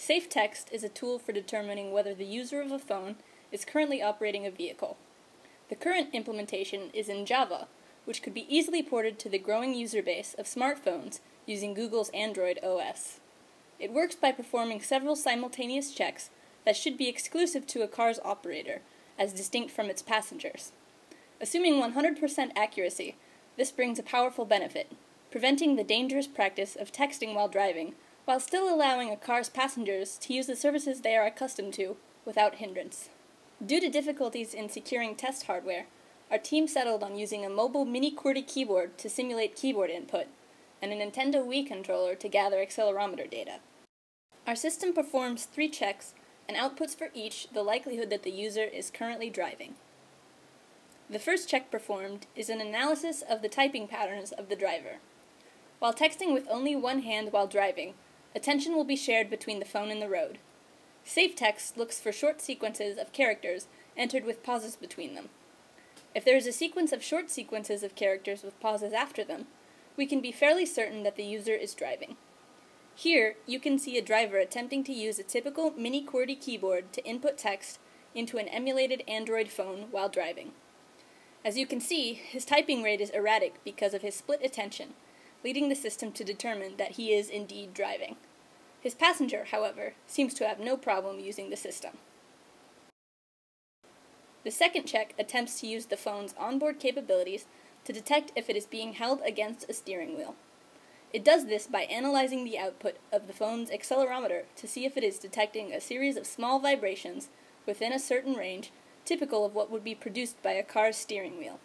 SafeText is a tool for determining whether the user of a phone is currently operating a vehicle. The current implementation is in Java, which could be easily ported to the growing user base of smartphones using Google's Android OS. It works by performing several simultaneous checks that should be exclusive to a car's operator, as distinct from its passengers. Assuming 100% accuracy, this brings a powerful benefit, preventing the dangerous practice of texting while driving, while still allowing a car's passengers to use the services they are accustomed to without hindrance. Due to difficulties in securing test hardware, our team settled on using a mobile mini QWERTY keyboard to simulate keyboard input, and a Nintendo Wii controller to gather accelerometer data. Our system performs 3 checks and outputs for each the likelihood that the user is currently driving. The first check performed is an analysis of the typing patterns of the driver. While texting with only one hand while driving, attention will be shared between the phone and the road. SafeText looks for short sequences of characters entered with pauses between them. If there is a sequence of short sequences of characters with pauses after them, we can be fairly certain that the user is driving. Here, you can see a driver attempting to use a typical mini QWERTY keyboard to input text into an emulated Android phone while driving. As you can see, his typing rate is erratic because of his split attention, leading the system to determine that he is indeed driving. His passenger, however, seems to have no problem using the system. The second check attempts to use the phone's onboard capabilities to detect if it is being held against a steering wheel. It does this by analyzing the output of the phone's accelerometer to see if it is detecting a series of small vibrations within a certain range, typical of what would be produced by a car's steering wheel.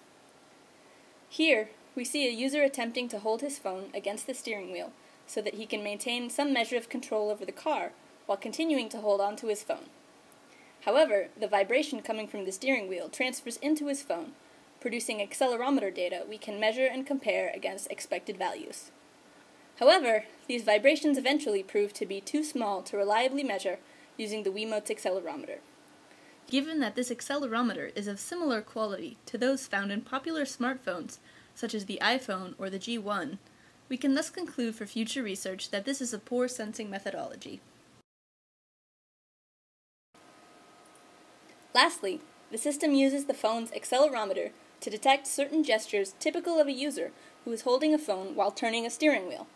Here, we see a user attempting to hold his phone against the steering wheel so that he can maintain some measure of control over the car while continuing to hold onto his phone. However, the vibration coming from the steering wheel transfers into his phone, producing accelerometer data we can measure and compare against expected values. However, these vibrations eventually prove to be too small to reliably measure using the Wiimote's accelerometer. Given that this accelerometer is of similar quality to those found in popular smartphones, such as the iPhone or the G1, we can thus conclude for future research that this is a poor sensing methodology. Lastly, the system uses the phone's accelerometer to detect certain gestures typical of a user who is holding a phone while turning a steering wheel.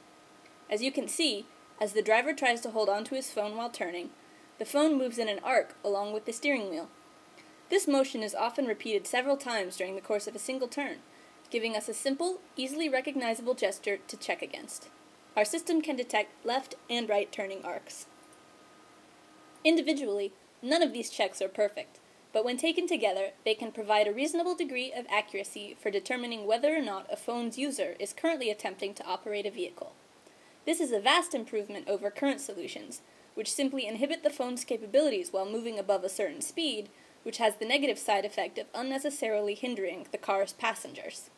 As you can see, as the driver tries to hold onto his phone while turning, the phone moves in an arc along with the steering wheel. This motion is often repeated several times during the course of a single turn, giving us a simple, easily recognizable gesture to check against. Our system can detect left and right turning arcs. Individually, none of these checks are perfect, but when taken together, they can provide a reasonable degree of accuracy for determining whether or not a phone's user is currently attempting to operate a vehicle. This is a vast improvement over current solutions, which simply inhibit the phone's capabilities while moving above a certain speed, which has the negative side effect of unnecessarily hindering the car's passengers.